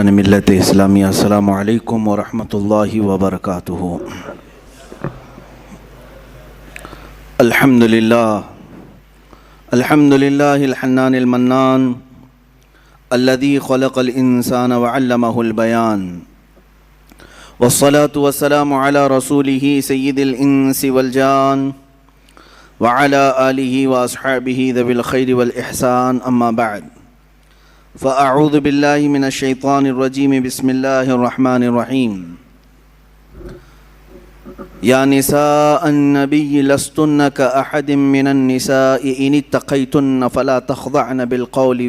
بحران ملت اسلامیہ السلام علیکم ورحمۃ اللہ وبرکاتہ۔ الحمد للہ الحنان المنان الذي خلق الإنسان وعلمه البيان، والصلاة والسلام على رسوله سيد الإنس والجان وعلى آله وأصحابه ذوي الخير والإحسان، أما بعد فأعوذ بالله من الشيطان الرجيم، بسم الله الرحمن الرحيم۔ يا نساء النبي لستن كأحد من النساء إن اتقيتن فلا تخضعن بالقول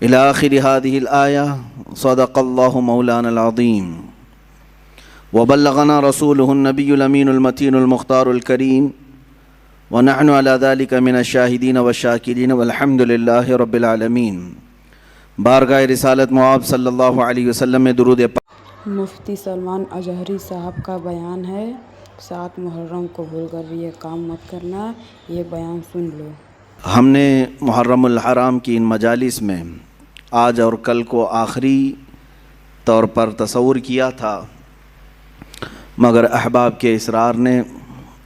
إلى آخر هذه الآية، صدق الله مولانا العظيم وبلغنا رسوله النبي الأمين المتين المختار الكريم، ونحن على ذلك من الشاهدين والشاكرين والحمد لله رب العالمين۔ بارگاہ رسالت مواب صلی اللہ علیہ وسلم میں درود پاک۔ مفتی سلمان اجہری صاحب کا بیان ہے، 7 محرم کو بھول کر بھی یہ کام مت کرنا، یہ بیان سن لو۔ ہم نے محرم الحرام کی ان مجالس میں آج اور کل کو آخری طور پر تصور کیا تھا، مگر احباب کے اصرار نے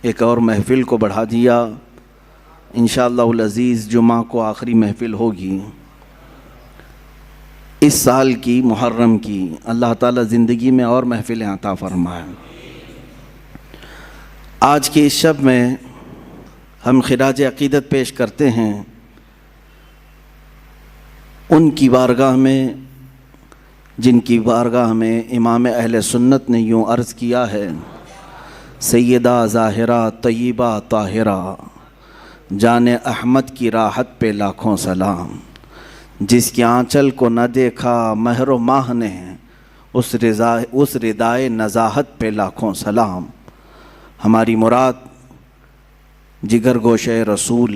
ایک اور محفل کو بڑھا دیا۔ انشاءاللہ العزیز جمعہ کو آخری محفل ہوگی اس سال کی محرم کی۔ اللہ تعالیٰ زندگی میں اور محفلیں عطا فرمائے۔ آج کے اس شب میں ہم خراج عقیدت پیش کرتے ہیں ان کی بارگاہ میں جن کی بارگاہ میں امام اہل سنت نے یوں عرض کیا ہے: سیدہ ظاہرہ طیبہ طاہرہ، جان احمد کی راحت پہ لاکھوں سلام، جس کے آنچل کو نہ دیکھا مہر و ماہ نے، اس ردائے نزاہت پہ لاکھوں سلام۔ ہماری مراد جگر گوشے رسول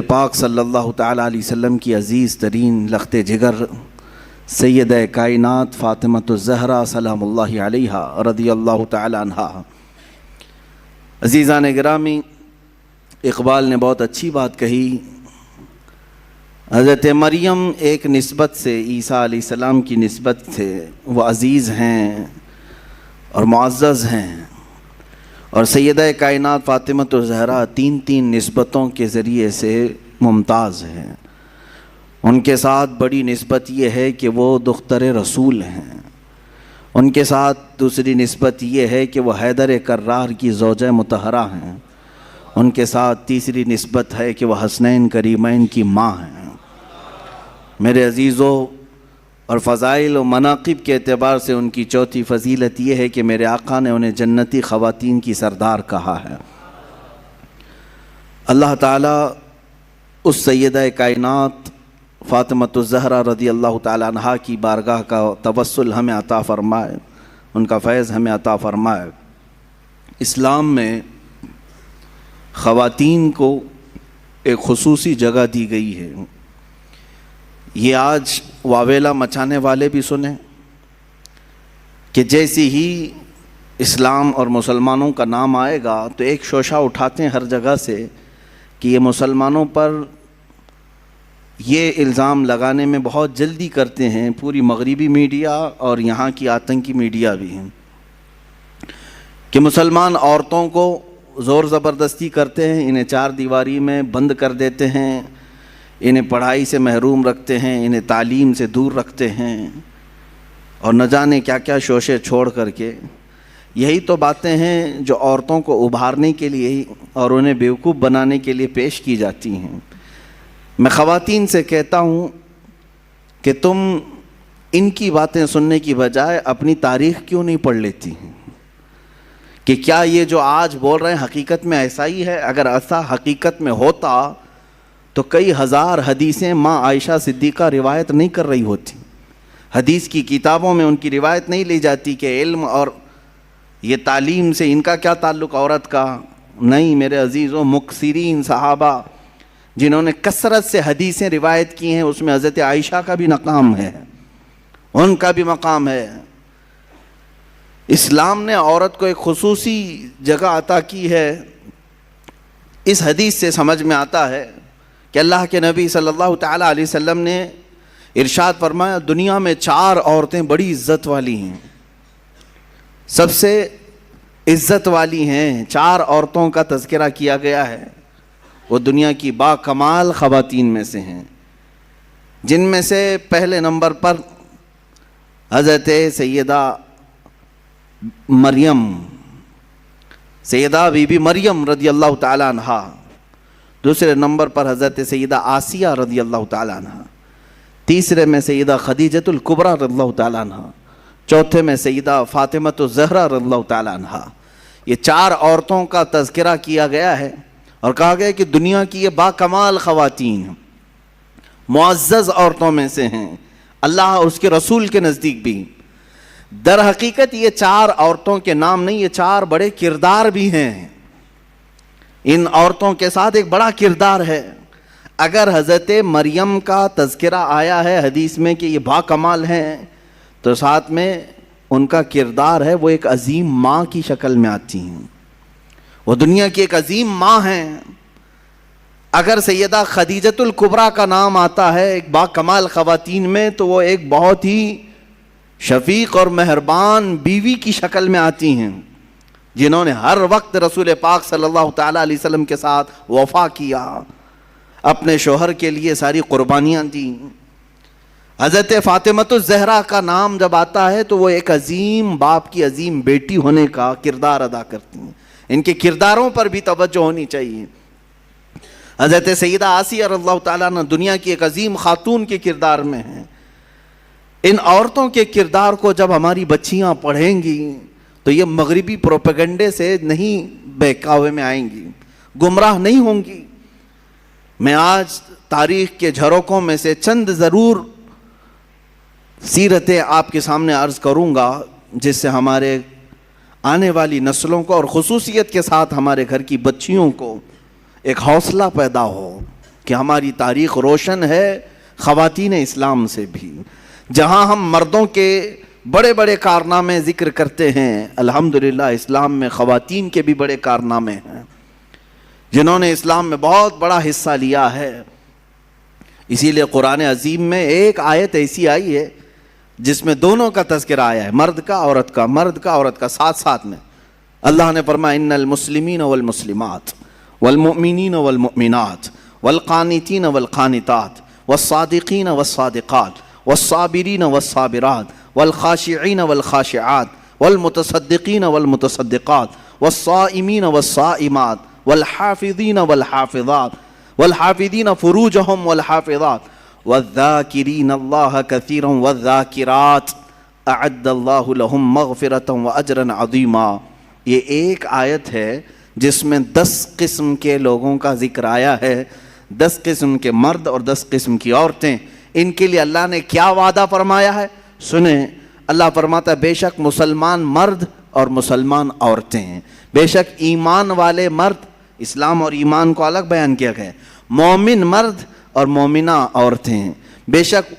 پاک صلی اللہ تعالیٰ علیہ وسلم کی عزیز ترین لخت جگر سیدہ کائنات فاطمۃ الزہرا سلام اللہ علیہا رضی اللہ تعالی عنہا۔ عزیزان گرامی، اقبال نے بہت اچھی بات کہی۔ حضرت مریم ایک نسبت سے، عیسیٰ علیہ السلام کی نسبت سے وہ عزیز ہیں اور معزز ہیں، اور سیدہ کائنات فاطمۃ الزہرا 3 نسبتوں کے ذریعے سے ممتاز ہیں۔ ان کے ساتھ بڑی نسبت یہ ہے کہ وہ دختر رسول ہیں، ان کے ساتھ دوسری نسبت یہ ہے کہ وہ حیدر کرار کی زوجہ مطہرہ ہیں، ان کے ساتھ تیسری نسبت ہے کہ وہ حسنین کریمین کی ماں ہیں۔ میرے عزیزوں، اور فضائل و مناقب کے اعتبار سے ان کی چوتھی فضیلت یہ ہے کہ میرے آقا نے انہیں جنتی خواتین کی سردار کہا ہے۔ اللہ تعالیٰ اس سیدہ کائنات فاطمۃ الزہرا رضی اللہ تعالیٰ عنہا کی بارگاہ کا توسل ہمیں عطا فرمائے، ان کا فیض ہمیں عطا فرمائے۔ اسلام میں خواتین کو ایک خصوصی جگہ دی گئی ہے۔ یہ آج واویلا مچانے والے بھی سنیں کہ جیسی ہی اسلام اور مسلمانوں کا نام آئے گا تو ایک شوشہ اٹھاتے ہیں ہر جگہ سے کہ یہ مسلمانوں پر یہ الزام لگانے میں بہت جلدی کرتے ہیں، پوری مغربی میڈیا اور یہاں کی آتنکی میڈیا بھی ہیں، کہ مسلمان عورتوں کو زور زبردستی کرتے ہیں، انہیں 4 دیواری میں بند کر دیتے ہیں، انہیں پڑھائی سے محروم رکھتے ہیں، انہیں تعلیم سے دور رکھتے ہیں، اور نہ جانے کیا کیا شوشے چھوڑ کر کے۔ یہی تو باتیں ہیں جو عورتوں کو ابھارنے کے لیے اور انہیں بیوقوف بنانے کے لیے پیش کی جاتی ہیں۔ میں خواتین سے کہتا ہوں کہ تم ان کی باتیں سننے کی بجائے اپنی تاریخ کیوں نہیں پڑھ لیتی ہیں کہ کیا یہ جو آج بول رہے ہیں حقیقت میں ایسا ہی ہے؟ اگر ایسا حقیقت میں ہوتا تو کئی ہزار حدیثیں ماں عائشہ صدیقہ روایت نہیں کر رہی ہوتی، حدیث کی کتابوں میں ان کی روایت نہیں لی جاتی کہ علم اور یہ تعلیم سے ان کا کیا تعلق عورت کا۔ نہیں میرے عزیزوں، مکثرین صحابہ جنہوں نے کثرت سے حدیثیں روایت کی ہیں، اس میں حضرت عائشہ کا بھی مقام ہے، ان کا بھی مقام ہے۔ اسلام نے عورت کو ایک خصوصی جگہ عطا کی ہے۔ اس حدیث سے سمجھ میں آتا ہے کہ اللہ کے نبی صلی اللہ تعالیٰ علیہ وسلم نے ارشاد فرمایا دنیا میں 4 عورتیں بڑی عزت والی ہیں، سب سے عزت والی ہیں، 4 عورتوں کا تذکرہ کیا گیا ہے، وہ دنیا کی با کمال خواتین میں سے ہیں، جن میں سے پہلے نمبر پر حضرت سیدہ مریم، سیدہ بی بی مریم رضی اللہ تعالیٰ عنہا، دوسرے نمبر پر حضرت سیدہ آسیہ رضی اللہ تعالیٰ عنہا، تیسرے میں سیدہ خدیجۃ الکبریٰ رضی اللہ تعالیٰ عنہا، چوتھے میں سیدہ فاطمۃ الزہرا رضی اللہ تعالیٰ عنہا۔ یہ 4 عورتوں کا تذکرہ کیا گیا ہے اور کہا گیا کہ دنیا کی یہ با کمال خواتین معزز عورتوں میں سے ہیں، اللہ اور اس کے رسول کے نزدیک بھی۔ در حقیقت یہ 4 عورتوں کے نام نہیں، یہ 4 بڑے کردار بھی ہیں، ان عورتوں کے ساتھ ایک بڑا کردار ہے۔ اگر حضرت مریم کا تذکرہ آیا ہے حدیث میں کہ یہ با کمال ہیں، تو ساتھ میں ان کا کردار ہے وہ ایک عظیم ماں کی شکل میں آتی ہیں، وہ دنیا کی ایک عظیم ماں ہیں۔ اگر سیدہ خدیجۃ الکبریٰ کا نام آتا ہے ایک با کمال خواتین میں، تو وہ ایک بہت ہی شفیق اور مہربان بیوی کی شکل میں آتی ہیں، جنہوں نے ہر وقت رسول پاک صلی اللہ تعالیٰ علیہ وسلم کے ساتھ وفا کیا، اپنے شوہر کے لیے ساری قربانیاں دیں۔ حضرت فاطمۃ الزہرا کا نام جب آتا ہے تو وہ ایک عظیم باپ کی عظیم بیٹی ہونے کا کردار ادا کرتی ہیں، ان کے کرداروں پر بھی توجہ ہونی چاہیے۔ حضرت سیدہ آسیہ رضی اللہ تعالیٰ عنہ دنیا کی ایک عظیم خاتون کے کردار میں ہیں۔ ان عورتوں کے کردار کو جب ہماری بچیاں پڑھیں گی تو یہ مغربی پروپیگنڈے سے نہیں بہکاوے میں آئیں گی، گمراہ نہیں ہوں گی۔ میں آج تاریخ کے جھروکوں میں سے چند ضرور سیرتیں آپ کے سامنے عرض کروں گا، جس سے ہمارے آنے والی نسلوں کو اور خصوصیت کے ساتھ ہمارے گھر کی بچیوں کو ایک حوصلہ پیدا ہو کہ ہماری تاریخ روشن ہے خواتین اسلام سے بھی۔ جہاں ہم مردوں کے بڑے بڑے کارنامے ذکر کرتے ہیں، الحمدللہ اسلام میں خواتین کے بھی بڑے کارنامے ہیں، جنہوں نے اسلام میں بہت بڑا حصہ لیا ہے۔ اسی لیے قرآن عظیم میں ایک آیت ایسی آئی ہے جس میں دونوں کا تذکرہ آیا ہے، مرد کا عورت کا، مرد کا عورت کا، ساتھ ساتھ میں اللہ نے فرمایا ان المسلمین والمسلمات والمؤمنین والمؤمنات والقانتین والقانتات والصادقین والصادقات والصابرین والصابرات والخاشعین والخاشعات والمتصدقین والمتصدقات والصائمین والصائمات والحافظین والحافظات والحافظین فروجہم والحافظات والذاکرین اللہ کثیرا والذاکرات اعد اللہ لہم مغفرتا واجرا عظیما۔ یہ ایک آیت ہے جس میں 10 قسم کے لوگوں کا ذکر آیا ہے، 10 قسم کے مرد اور 10 قسم کی عورتیں۔ ان کے لیے اللہ نے کیا وعدہ فرمایا ہے سنیں، اللہ فرماتا ہے بے شک مسلمان مرد اور مسلمان عورتیں ہیں، بے شک ایمان والے مرد، اسلام اور ایمان کو الگ بیان کیا گیا ہے، مومن مرد اور مومنہ عورتیں ہیں، بے شک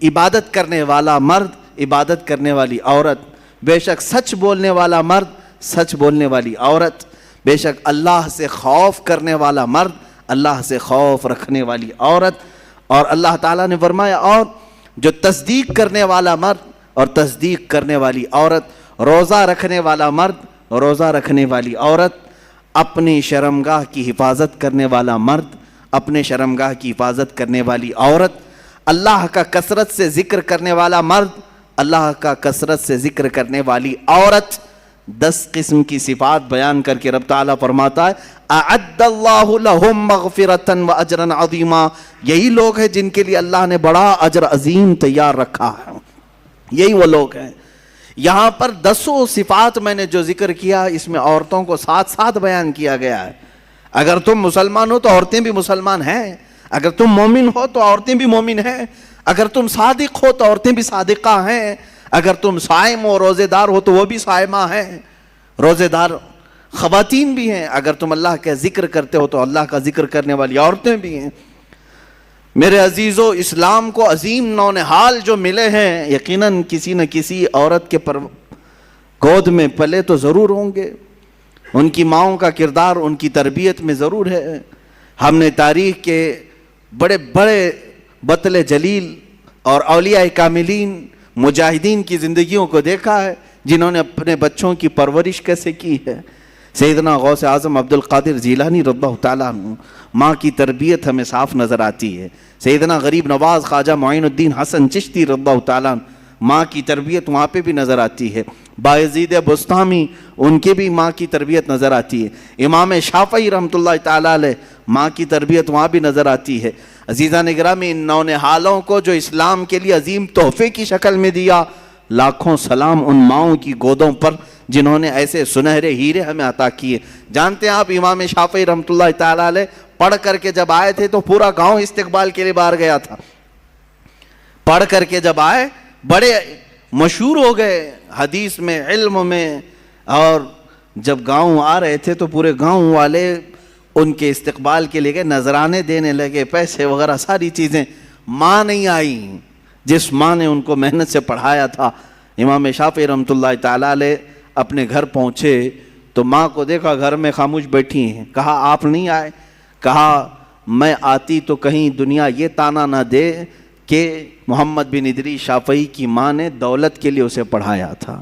عبادت کرنے والا مرد، عبادت کرنے والی عورت، بے شک سچ بولنے والا مرد، سچ بولنے والی عورت، بے شک اللہ سے خوف کرنے والا مرد، اللہ سے خوف رکھنے والی عورت۔ اور اللہ تعالیٰ نے فرمایا اور جو تصدیق کرنے والا مرد اور تصدیق کرنے والی عورت، روزہ رکھنے والا مرد، روزہ رکھنے والی عورت، اپنی شرمگاہ کی حفاظت کرنے والا مرد، اپنے شرمگاہ کی حفاظت کرنے والی عورت، اللہ کا کثرت سے ذکر کرنے والا مرد، اللہ کا کثرت سے ذکر کرنے والی عورت۔ 10 قسم کی صفات بیان کر کے رب تعالیٰ فرماتا ہے اعد اللہ لہم مغفرتا واجرا عظیما، یہی لوگ ہیں جن کے لیے اللہ نے بڑا اجر عظیم تیار رکھا ہے، یہی وہ لوگ ہیں۔ یہاں پر 10 صفات میں نے جو ذکر کیا اس میں عورتوں کو ساتھ ساتھ بیان کیا گیا ہے۔ اگر تم مسلمان ہو تو عورتیں بھی مسلمان ہیں، اگر تم مومن ہو تو عورتیں بھی مومن ہیں، اگر تم صادق ہو تو عورتیں بھی صادقہ ہیں، اگر تم صائم و روزے دار ہو تو وہ بھی صائمہ ہیں، روزے دار خواتین بھی ہیں، اگر تم اللہ کا ذکر کرتے ہو تو اللہ کا ذکر کرنے والی عورتیں بھی ہیں۔ میرے عزیزو، اسلام کو عظیم نونہال جو ملے ہیں، یقیناً کسی نہ کسی عورت کے گود میں پلے تو ضرور ہوں گے، ان کی ماؤں کا کردار ان کی تربیت میں ضرور ہے۔ ہم نے تاریخ کے بڑے بڑے بطل جلیل اور اولیاء کاملین مجاہدین کی زندگیوں کو دیکھا ہے جنہوں نے اپنے بچوں کی پرورش کیسے کی ہے. سیدنا غوث اعظم عبد القادر جیلانی رضی اللہ تعالیٰ عنہ، ماں کی تربیت ہمیں صاف نظر آتی ہے. سیدنا غریب نواز خواجہ معین الدین حسن چشتی رضی اللہ تعالیٰ عنہ، ماں کی تربیت وہاں پہ بھی نظر آتی ہے. بایزید بستامی، ان کی بھی ماں کی تربیت نظر آتی ہے. امام شافعی رحمۃ اللہ تعالیٰ علیہ، ماں کی تربیت وہاں بھی نظر آتی ہے. عزیزان گرامی، ان نونہالوں کو جو اسلام کے لیے عظیم تحفے کی شکل میں دیا، لاکھوں سلام ان ماؤں کی گودوں پر جنہوں نے ایسے سنہرے ہیرے ہمیں عطا کیے. جانتے ہیں آپ امام شافعی رحمۃ اللہ تعالیٰ علیہ پڑھ کر کے جب آئے تھے تو پورا گاؤں استقبال کے لیے باہر گیا تھا. پڑھ کر کے جب آئے بڑے مشہور ہو گئے حدیث میں، علم میں، اور جب گاؤں آ رہے تھے تو پورے گاؤں والے ان کے استقبال کے لیے نذرانے دینے لگے، پیسے وغیرہ ساری چیزیں. ماں نہیں آئی جس ماں نے ان کو محنت سے پڑھایا تھا. امام شافعی رحمۃ اللہ تعالیٰ علیہ اپنے گھر پہنچے تو ماں کو دیکھا گھر میں خاموش بیٹھی ہیں. کہا آپ نہیں آئے؟ کہا میں آتی تو کہیں دنیا یہ تانا نہ دے کہ محمد بن ادریس شافعی کی ماں نے دولت کے لیے اسے پڑھایا تھا.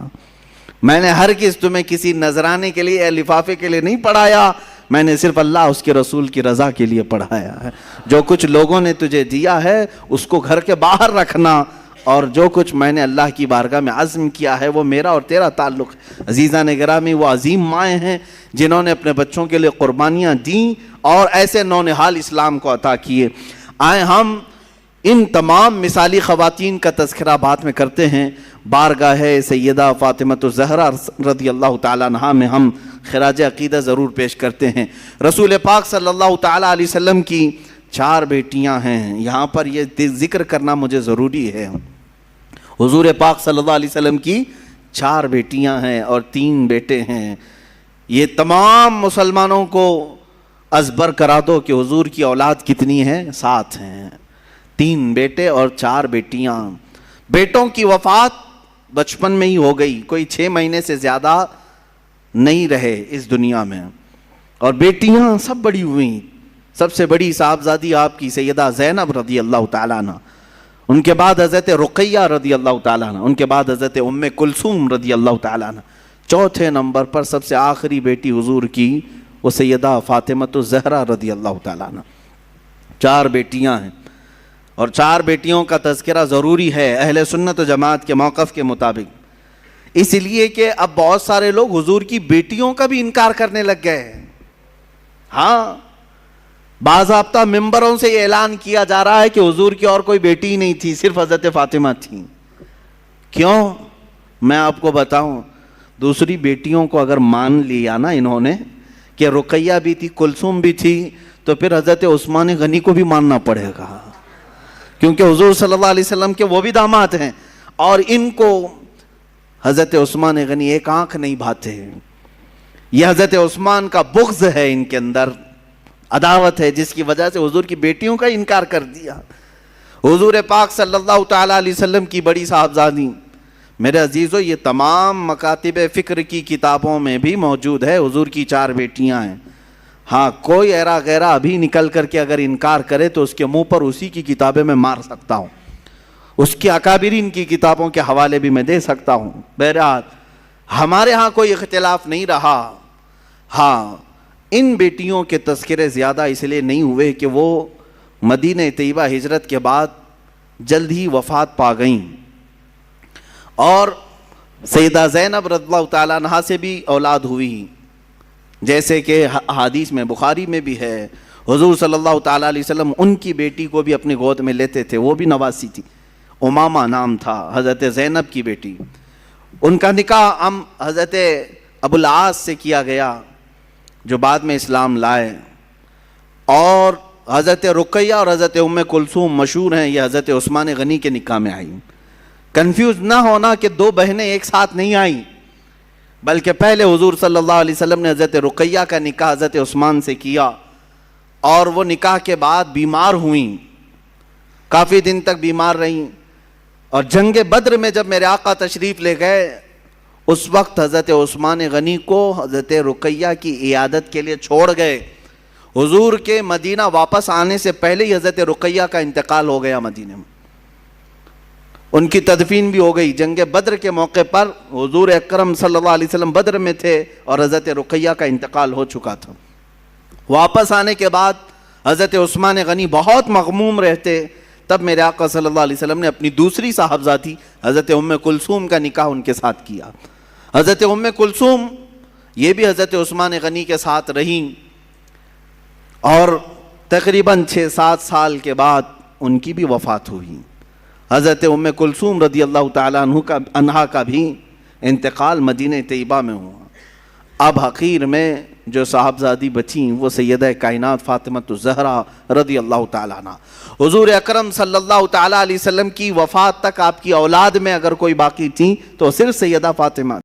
میں نے ہرگز تمہیں کسی نذرانے کے لیے یا لفافے کے لیے نہیں پڑھایا، میں نے صرف اللہ اس کے رسول کی رضا کے لیے پڑھایا ہے. جو کچھ لوگوں نے تجھے دیا ہے اس کو گھر کے باہر رکھنا، اور جو کچھ میں نے اللہ کی بارگاہ میں عزم کیا ہے وہ میرا اور تیرا تعلق ہے. عزیزان گرامی، وہ عظیم مائیں ہیں جنہوں نے اپنے بچوں کے لیے قربانیاں دیں اور ایسے نونہال اسلام کو عطا کیے. آئے ہم ان تمام مثالی خواتین کا تذکرہ بعد میں کرتے ہیں. بارگاہ سیدہ فاطمۃ الزہرا رضی اللہ تعالیٰ عنہا میں ہم خراج عقیدہ ضرور پیش کرتے ہیں. رسول پاک صلی اللہ تعالیٰ علیہ وسلم کی 4 بیٹیاں ہیں. یہاں پر یہ ذکر کرنا مجھے ضروری ہے. حضور پاک صلی اللہ علیہ وسلم کی 4 بیٹیاں ہیں اور 3 بیٹے ہیں. یہ تمام مسلمانوں کو ازبر کرا دو کہ حضور کی اولاد کتنی ہے؟ 7 ہیں. 3 بیٹے اور 4 بیٹیاں. بیٹوں کی وفات بچپن میں ہی ہو گئی، کوئی 6 مہینے سے زیادہ نہیں رہے اس دنیا میں، اور بیٹیاں سب بڑی ہوئیں. سب سے بڑی صاحبزادی آپ کی سیدہ زینب رضی اللہ تعالیٰ عنہ، ان کے بعد حضرت رقیہ رضی اللہ تعالیٰ عنہ، ان کے بعد حضرت ام کلثوم رضی اللہ تعالیٰ عنہ. 4تھے نمبر پر سب سے آخری بیٹی حضور کی وہ سیدہ فاطمۃ الزہرا رضی اللہ تعالیٰ عنہ. 4 بیٹیاں ہیں اور 4 بیٹیوں کا تذکرہ ضروری ہے اہل سنت و جماعت کے موقف کے مطابق، اس لیے کہ اب بہت سارے لوگ حضور کی بیٹیوں کا بھی انکار کرنے لگ گئے ہیں. ہاں، باضابطہ ممبروں سے یہ اعلان کیا جا رہا ہے کہ حضور کی اور کوئی بیٹی ہی نہیں تھی، صرف حضرت فاطمہ تھی. کیوں؟ میں آپ کو بتاؤں، دوسری بیٹیوں کو اگر مان لیا نا انہوں نے کہ رقیہ بھی تھی، کلثوم بھی تھی، تو پھر حضرت عثمان غنی کو بھی ماننا پڑے گا، کیونکہ حضور صلی اللہ علیہ وسلم کے وہ بھی داماد ہیں اور ان کو حضرت عثمان غنی ایک آنکھ نہیں بھاتے. یہ حضرت عثمان کا بغض ہے ان کے اندر، عداوت ہے، جس کی وجہ سے حضور کی بیٹیوں کا انکار کر دیا. حضور پاک صلی اللہ تعالیٰ علیہ وسلم کی بڑی صاحبزادی، میرے عزیزو، یہ تمام مکاتب فکر کی کتابوں میں بھی موجود ہے. حضور کی 4 بیٹیاں ہیں. ہاں، کوئی ایرا غیرہ ابھی نکل کر کے اگر انکار کرے تو اس کے منہ پر اسی کی کتابیں میں مار سکتا ہوں، اس کی اکابرین کی کتابوں کے حوالے بھی میں دے سکتا ہوں. بہرحال ہمارے ہاں کوئی اختلاف نہیں رہا. ہاں، ان بیٹیوں کے تذکرے زیادہ اس لیے نہیں ہوئے کہ وہ مدینہ طیبہ ہجرت کے بعد جلد ہی وفات پا گئیں، اور سیدہ زینب رضی اللہ تعالیٰ عنہا سے بھی اولاد ہوئی، جیسے کہ حدیث میں بخاری میں بھی ہے. حضور صلی اللہ تعالیٰ علیہ وسلم ان کی بیٹی کو بھی اپنی گود میں لیتے تھے، وہ بھی نواسی تھی، امامہ نام تھا، حضرت زینب کی بیٹی. ان کا نکاح حضرت ابو العاص سے کیا گیا جو بعد میں اسلام لائے، اور حضرت رقیہ اور حضرت ام کلثوم مشہور ہیں، یہ حضرت عثمان غنی کے نکاح میں آئیں. کنفیوز نہ ہونا کہ 2 بہنیں ایک ساتھ نہیں آئیں، بلکہ پہلے حضور صلی اللہ علیہ وسلم نے حضرت رقیہ کا نکاح حضرت عثمان سے کیا، اور وہ نکاح کے بعد بیمار ہوئیں، کافی دن تک بیمار رہیں، اور جنگ بدر میں جب میرے آقا تشریف لے گئے اس وقت حضرت عثمان غنی کو حضرت رقیہ کی عیادت کے لیے چھوڑ گئے. حضور کے مدینہ واپس آنے سے پہلے ہی حضرت رقیہ کا انتقال ہو گیا مدینے میں. ان کی تدفین بھی ہو گئی۔ جنگ بدر کے موقع پر حضور اکرم صلی اللہ علیہ وسلم بدر میں تھے اور حضرت رقیہ کا انتقال ہو چکا تھا۔ واپس آنے کے بعد حضرت عثمان غنی بہت مغموم رہتے، تب میرے آقا صلی اللہ علیہ وسلم نے اپنی دوسری صاحبزادی حضرت ام کلثوم کا نکاح ان کے ساتھ کیا۔ حضرت ام کلثوم یہ بھی حضرت عثمان غنی کے ساتھ رہیں اور تقریباً 6-7 سال کے بعد ان کی بھی وفات ہوئی۔ حضرت ام کلثوم رضی اللہ تعالیٰ عنہا کا بھی انتقال مدینہ طیبہ میں ہوا۔ اب حقیر میں جو صاحبزادی بچیں وہ سیدہ کائنات فاطمہ الزہرا رضی اللہ تعالیٰ عنہ۔ حضور اکرم صلی اللہ تعالیٰ علیہ وسلم کی وفات تک آپ کی اولاد میں اگر کوئی باقی تھی تو صرف سیدہ فاطمہ۔